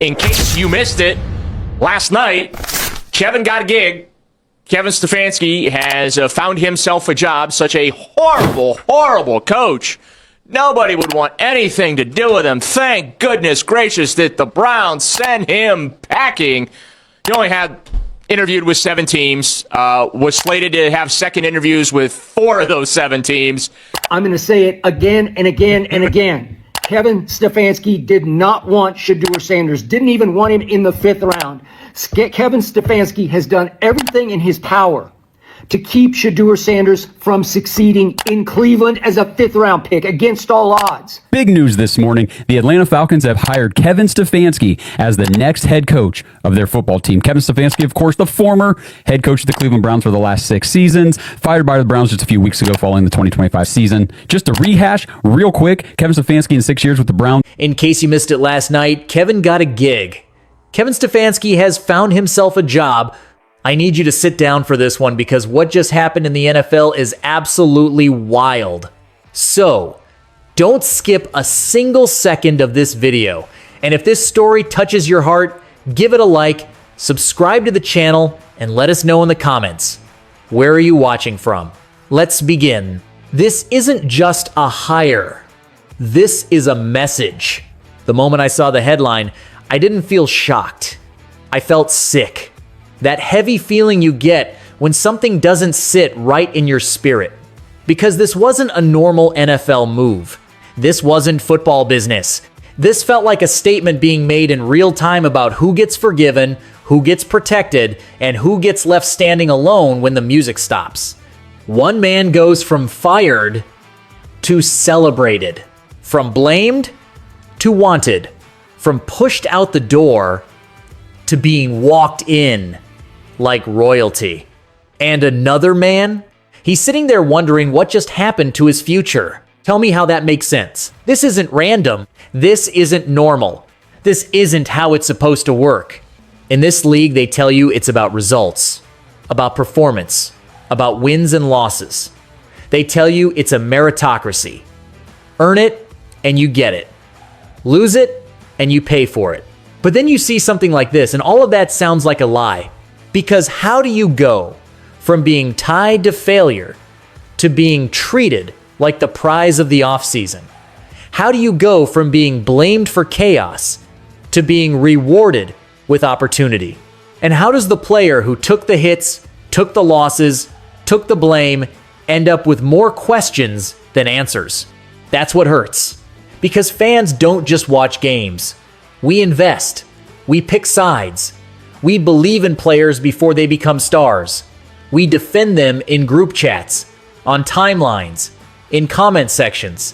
In case you missed it, last night, Kevin got a gig. Kevin Stefanski has found himself a job. Such a horrible, horrible coach. Nobody would want anything to do with him. Thank goodness gracious that the Browns sent him packing. He only had interviewed with 7 teams, was slated to have second interviews with 4 of those 7 teams. I'm going to say it again and again and again. Kevin Stefanski did not want Shedeur Sanders, didn't even want him in the 5th round. Kevin Stefanski has done everything in his power to keep Shedeur Sanders from succeeding in Cleveland as a 5th round pick against all odds. Big news this morning. The Atlanta Falcons have hired Kevin Stefanski as the next head coach of their football team. Kevin Stefanski, of course, the former head coach of the Cleveland Browns for the last 6 seasons, fired by the Browns just a few weeks ago following the 2025 season. Just to rehash real quick, Kevin Stefanski in 6 years with the Browns. In case you missed it last night, Kevin got a gig. Kevin Stefanski has found himself a job. I need you to sit down for this one because what just happened in the NFL is absolutely wild. So, don't skip a single second of this video. And if this story touches your heart, give it a like, subscribe to the channel, and let us know in the comments. Where are you watching from? Let's begin. This isn't just a hire. This is a message. The moment I saw the headline, I didn't feel shocked. I felt sick. That heavy feeling you get when something doesn't sit right in your spirit. Because this wasn't a normal NFL move. This wasn't football business. This felt like a statement being made in real time about who gets forgiven, who gets protected, and who gets left standing alone when the music stops. One man goes from fired to celebrated, from blamed to wanted, from pushed out the door to being walked in like royalty. And another man? He's sitting there wondering what just happened to his future. Tell me how that makes sense. This isn't random. This isn't normal. This isn't how it's supposed to work. In this league, they tell you it's about results, about performance, about wins and losses. They tell you it's a meritocracy. Earn it, and you get it. Lose it, and you pay for it. But then you see something like this, and all of that sounds like a lie. Because how do you go from being tied to failure to being treated like the prize of the offseason? How do you go from being blamed for chaos to being rewarded with opportunity? And how does the player who took the hits, took the losses, took the blame, end up with more questions than answers? That's what hurts. Because fans don't just watch games. We invest. We pick sides. We believe in players before they become stars. We defend them in group chats, on timelines, in comment sections.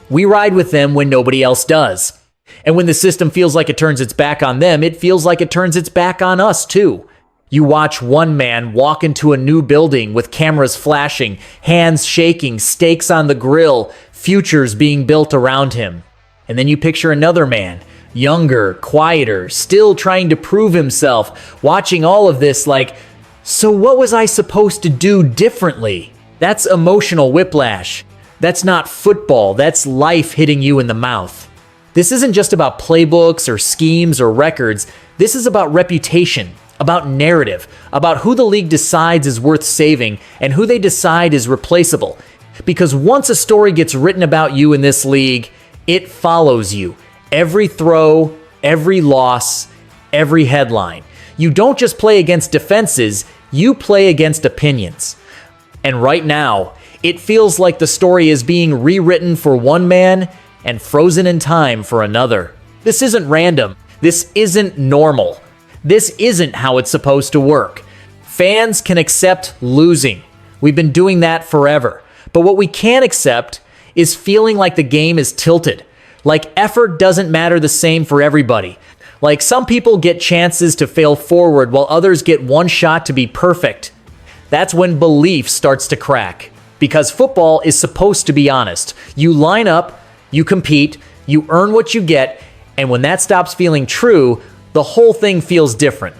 We ride with them when nobody else does. And when the system feels like it turns its back on them, it feels like it turns its back on us too. You watch one man walk into a new building with cameras flashing, hands shaking, steaks on the grill, futures being built around him. And then you picture another man, younger, quieter, still trying to prove himself, watching all of this like, so what was I supposed to do differently? That's emotional whiplash. That's not football, that's life hitting you in the mouth. This isn't just about playbooks or schemes or records. This is about reputation, about narrative, about who the league decides is worth saving and who they decide is replaceable. Because once a story gets written about you in this league, it follows you. Every throw, every loss, every headline. You don't just play against defenses, you play against opinions. And right now, it feels like the story is being rewritten for one man and frozen in time for another. This isn't random. This isn't normal. This isn't how it's supposed to work. Fans can accept losing. We've been doing that forever. But what we can't accept is feeling like the game is tilted. Like effort doesn't matter the same for everybody. Like some people get chances to fail forward while others get one shot to be perfect. That's when belief starts to crack. Because football is supposed to be honest. You line up, you compete, you earn what you get, and when that stops feeling true, the whole thing feels different.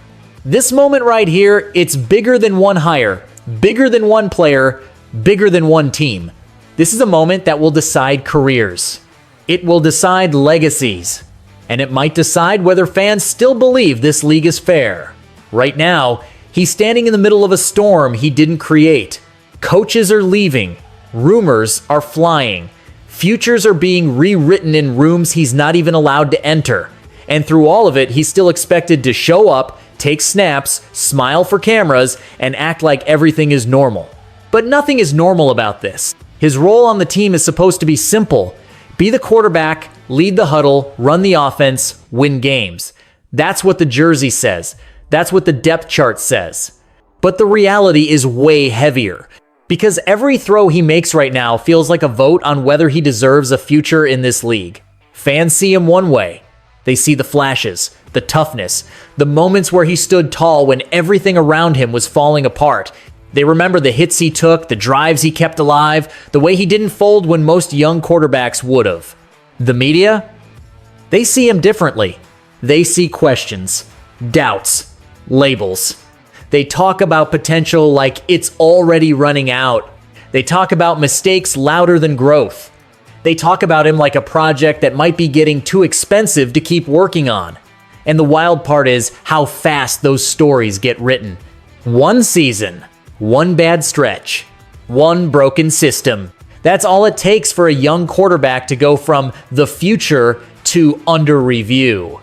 This moment right here, it's bigger than one hire, bigger than one player, bigger than one team. This is a moment that will decide careers. It will decide legacies. and it might decide whether fans still believe this league is fair. Right now, he's standing in the middle of a storm he didn't create. Coaches are leaving. Rumors are flying. Futures are being rewritten in rooms he's not even allowed to enter. And through all of it, he's still expected to show up, take snaps, smile for cameras, and act like everything is normal. But nothing is normal about this. His role on the team is supposed to be simple. Be the quarterback, lead the huddle, run the offense, win games. That's what the jersey says. That's what the depth chart says. But the reality is way heavier. Because every throw he makes right now feels like a vote on whether he deserves a future in this league. Fans see him one way. They see the flashes, the toughness, the moments where he stood tall when everything around him was falling apart. They remember the hits he took, the drives he kept alive, the way he didn't fold when most young quarterbacks would have. The media? They see him differently. They see questions, doubts, labels. They talk about potential like it's already running out. They talk about mistakes louder than growth. They talk about him like a project that might be getting too expensive to keep working on. And the wild part is how fast those stories get written. One season, one bad stretch, one broken system. That's all it takes for a young quarterback to go from the future to under review.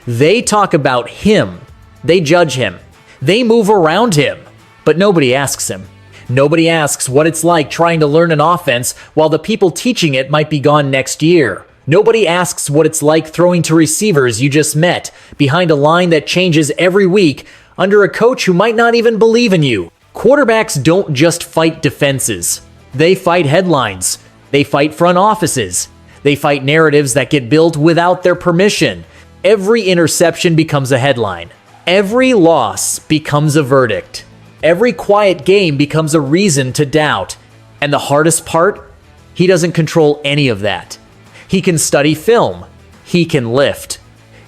They talk about him. They judge him. They move around him. But nobody asks him. Nobody asks what it's like trying to learn an offense while the people teaching it might be gone next year. Nobody asks what it's like throwing to receivers you just met behind a line that changes every week under a coach who might not even believe in you. Quarterbacks don't just fight defenses. They fight headlines. They fight front offices. They fight narratives that get built without their permission. Every interception becomes a headline. Every loss becomes a verdict. Every quiet game becomes a reason to doubt. And the hardest part? He doesn't control any of that. He can study film. He can lift.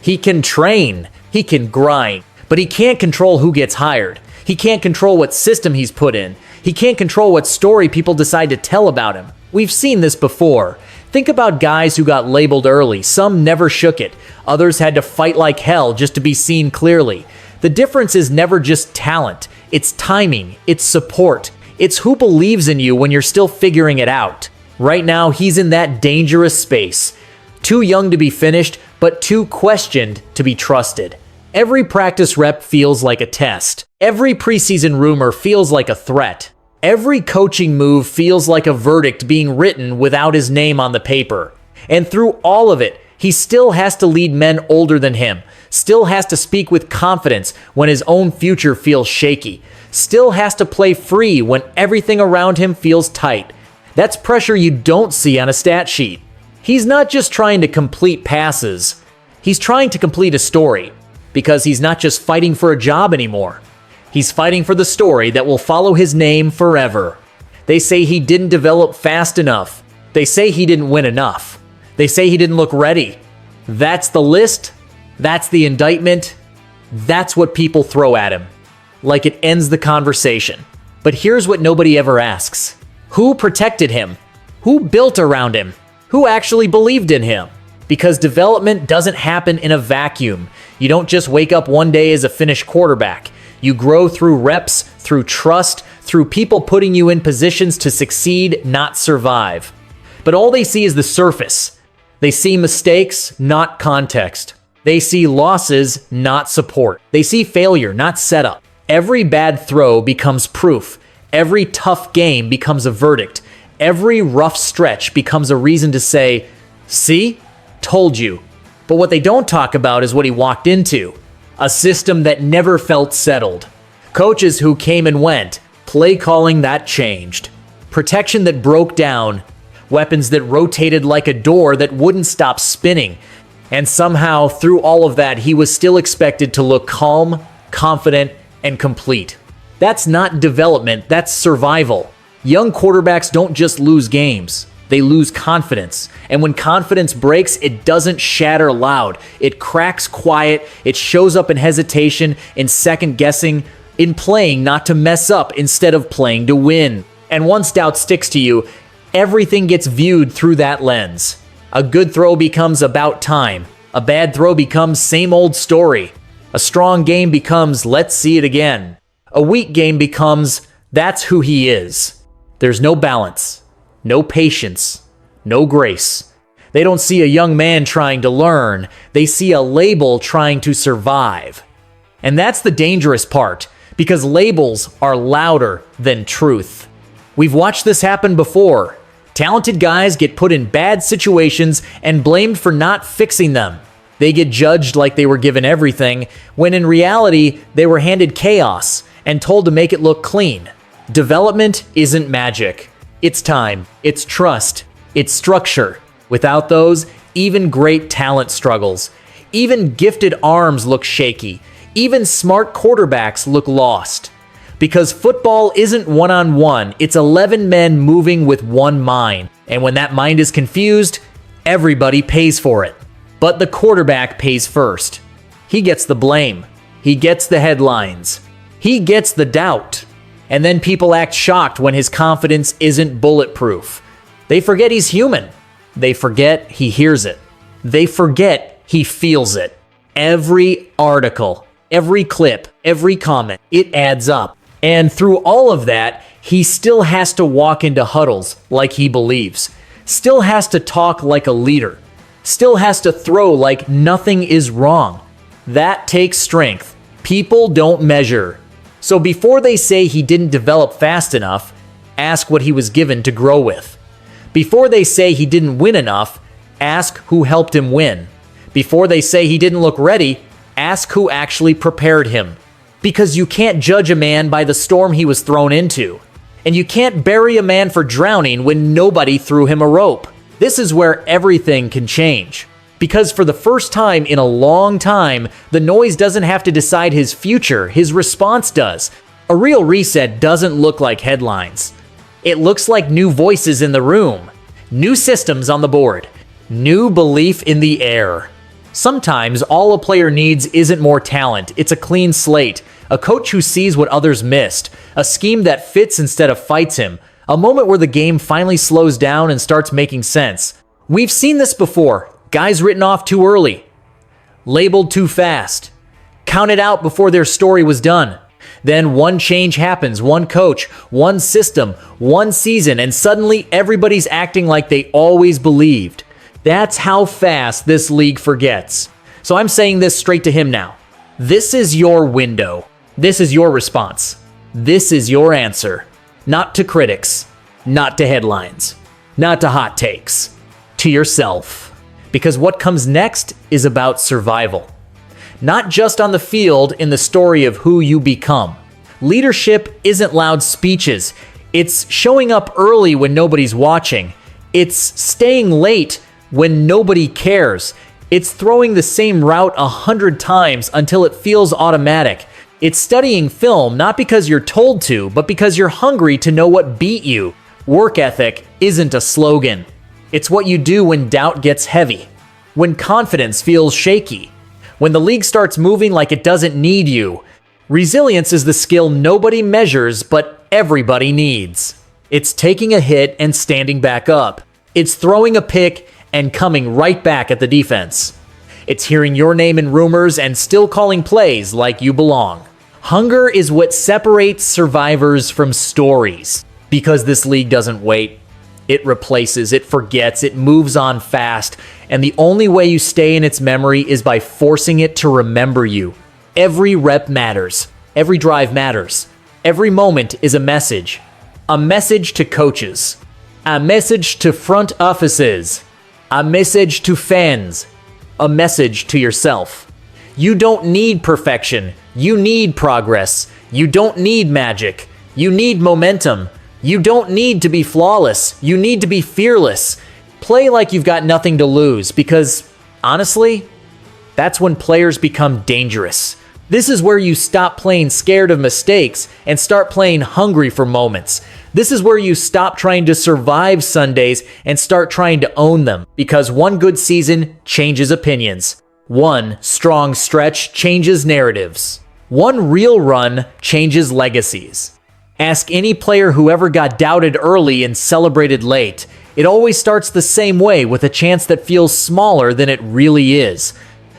He can train. He can grind. But he can't control who gets hired. He can't control what system he's put in. He can't control what story people decide to tell about him. We've seen this before. Think about guys who got labeled early. Some never shook it. Others had to fight like hell just to be seen clearly. The difference is never just talent. It's timing. It's support. It's who believes in you when you're still figuring it out. Right now, he's in that dangerous space. Too young to be finished, but too questioned to be trusted. Every practice rep feels like a test. Every preseason rumor feels like a threat. Every coaching move feels like a verdict being written without his name on the paper. And through all of it, he still has to lead men older than him, still has to speak with confidence when his own future feels shaky, still has to play free when everything around him feels tight. That's pressure you don't see on a stat sheet. He's not just trying to complete passes. He's trying to complete a story, because he's not just fighting for a job anymore. He's fighting for the story that will follow his name forever. They say he didn't develop fast enough. They say he didn't win enough. They say he didn't look ready. That's the list. That's the indictment. That's what people throw at him. Like it ends the conversation. But here's what nobody ever asks. Who protected him? Who built around him? Who actually believed in him? Because development doesn't happen in a vacuum. You don't just wake up one day as a finished quarterback. You grow through reps, through trust, through people putting you in positions to succeed, not survive. But all they see is the surface. They see mistakes, not context. They see losses, not support. They see failure, not setup. Every bad throw becomes proof. Every tough game becomes a verdict. Every rough stretch becomes a reason to say, "See? Told you." But what they don't talk about is what he walked into. A system that never felt settled. Coaches who came and went. Play calling that changed. Protection that broke down. Weapons that rotated like a door that wouldn't stop spinning. And somehow, through all of that, he was still expected to look calm, confident, and complete. That's not development, that's survival. Young quarterbacks don't just lose games. They lose confidence. And when confidence breaks, it doesn't shatter loud. It cracks quiet. It shows up in hesitation, in second guessing, in playing not to mess up instead of playing to win. And once doubt sticks to you, everything gets viewed through that lens. A good throw becomes about time. A bad throw becomes same old story. A strong game becomes let's see it again. A weak game becomes that's who he is. There's no balance, no patience, no grace. They don't see a young man trying to learn. They see a label trying to survive. And that's the dangerous part, because labels are louder than truth. We've watched this happen before. Talented guys get put in bad situations and blamed for not fixing them. They get judged like they were given everything, when in reality, they were handed chaos and told to make it look clean. Development isn't magic. It's time, it's trust, it's structure. Without those, even great talent struggles. Even gifted arms look shaky. Even smart quarterbacks look lost. Because football isn't one-on-one, it's 11 men moving with one mind. And when that mind is confused, everybody pays for it. But the quarterback pays first. He gets the blame. He gets the headlines. He gets the doubt. And then people act shocked when his confidence isn't bulletproof. They forget he's human. They forget he hears it. They forget he feels it. Every article, every clip, every comment, it adds up. And through all of that, he still has to walk into huddles like he believes. Still has to talk like a leader. Still has to throw like nothing is wrong. That takes strength. People don't measure. So before they say he didn't develop fast enough, ask what he was given to grow with. Before they say he didn't win enough, ask who helped him win. Before they say he didn't look ready, ask who actually prepared him. Because you can't judge a man by the storm he was thrown into. And you can't bury a man for drowning when nobody threw him a rope. This is where everything can change. Because for the first time in a long time, the noise doesn't have to decide his future, his response does. A real reset doesn't look like headlines. It looks like new voices in the room, new systems on the board, new belief in the air. Sometimes all a player needs isn't more talent, it's a clean slate, a coach who sees what others missed, a scheme that fits instead of fights him, a moment where the game finally slows down and starts making sense. We've seen this before. Guys written off too early, labeled too fast, counted out before their story was done. Then one change happens, one coach, one system, one season, and suddenly everybody's acting like they always believed. That's how fast this league forgets. So I'm saying this straight to him now. This is your window. This is your response. This is your answer. Not to critics, not to headlines, not to hot takes, to yourself. Because what comes next is about survival. Not just on the field in the story of who you become. Leadership isn't loud speeches. It's showing up early when nobody's watching. It's staying late when nobody cares. It's throwing the same route 100 times until it feels automatic. It's studying film not because you're told to, but because you're hungry to know what beat you. Work ethic isn't a slogan. It's what you do when doubt gets heavy, when confidence feels shaky, when the league starts moving like it doesn't need you. Resilience is the skill nobody measures, but everybody needs. It's taking a hit and standing back up. It's throwing a pick and coming right back at the defense. It's hearing your name in rumors and still calling plays like you belong. Hunger is what separates survivors from stories. Because this league doesn't wait. It replaces, it forgets, it moves on fast, and the only way you stay in its memory is by forcing it to remember you. Every rep matters. Every drive matters. Every moment is a message. A message to coaches. A message to front offices. A message to fans. A message to yourself. You don't need perfection. You need progress. You don't need magic. You need momentum. You don't need to be flawless. You need to be fearless. Play like you've got nothing to lose because, honestly, that's when players become dangerous. This is where you stop playing scared of mistakes and start playing hungry for moments. This is where you stop trying to survive Sundays and start trying to own them because one good season changes opinions. One strong stretch changes narratives. One real run changes legacies. Ask any player who ever got doubted early and celebrated late. It always starts the same way, with a chance that feels smaller than it really is.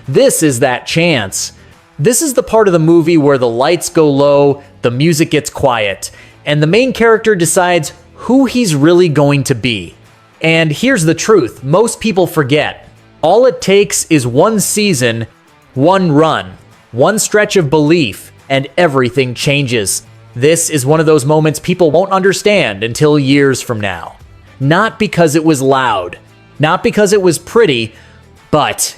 This is that chance. This is the part of the movie where the lights go low, the music gets quiet, and the main character decides who he's really going to be. And here's the truth, most people forget. All it takes is one season, one run, one stretch of belief, and everything changes. This is one of those moments people won't understand until years from now. Not because it was loud, not because it was pretty, but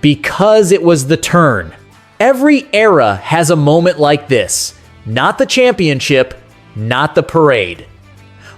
because it was the turn. Every era has a moment like this. Not the championship, not the parade.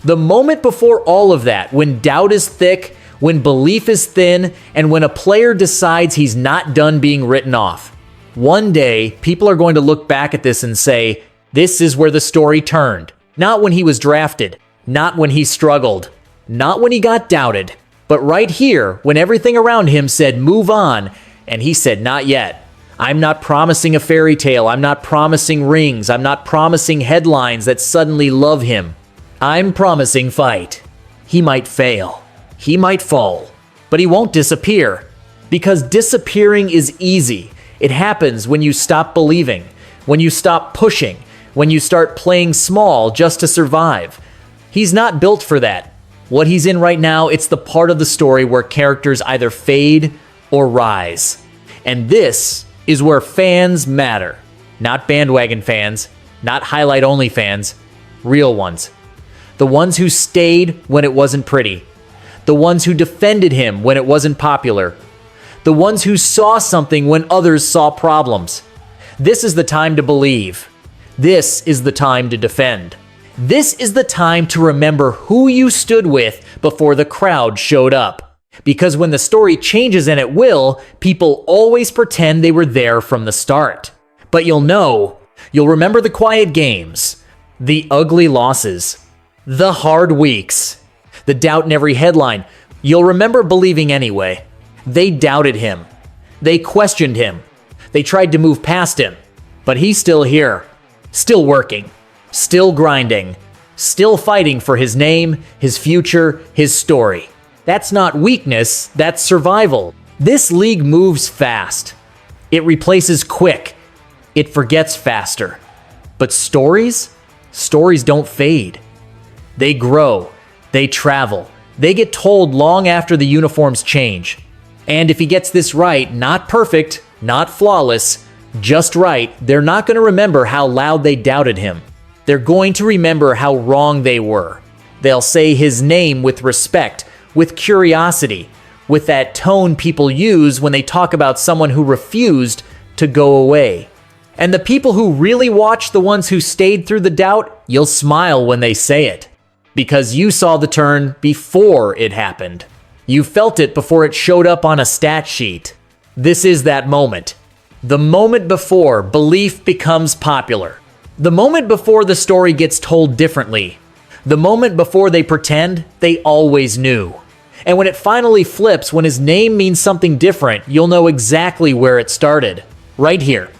The moment before all of that, when doubt is thick, when belief is thin, and when a player decides he's not done being written off. One day, people are going to look back at this and say, this is where the story turned. Not when he was drafted, not when he struggled, not when he got doubted, but right here, when everything around him said move on, and he said not yet. I'm not promising a fairy tale, I'm not promising rings, I'm not promising headlines that suddenly love him. I'm promising fight. He might fail, he might fall, but he won't disappear. Because disappearing is easy. It happens when you stop believing, when you stop pushing, when you start playing small just to survive. He's not built for that. What he's in right now, it's the part of the story where characters either fade or rise. And this is where fans matter. Not bandwagon fans, not highlight-only fans, real ones. The ones who stayed when it wasn't pretty. The ones who defended him when it wasn't popular. The ones who saw something when others saw problems. This is the time to believe. This is the time to defend. This is the time to remember who you stood with before the crowd showed up. Because when the story changes, and it will, people always pretend they were there from the start. But you'll remember the quiet games, the ugly losses, the hard weeks, the doubt in every headline. You'll remember believing anyway. They doubted him. They questioned him. They tried to move past him. But he's still here. Still working, still grinding, still fighting for his name, his future, his story. That's not weakness, that's survival. This league moves fast. It replaces quick. It forgets faster. But stories don't fade. They grow, they travel, they get told long after the uniforms change. And if he gets this right, not perfect, not flawless, just right, they're not going to remember how loud they doubted him. They're going to remember how wrong they were. They'll say his name with respect, with curiosity, with that tone people use when they talk about someone who refused to go away. And the people who really watch, the ones who stayed through the doubt, you'll smile when they say it. Because you saw the turn before it happened. You felt it before it showed up on a stat sheet. This is that moment. The moment before belief becomes popular. The moment before the story gets told differently. The moment before they pretend they always knew. And when it finally flips, when his name means something different, you'll know exactly where it started. Right here.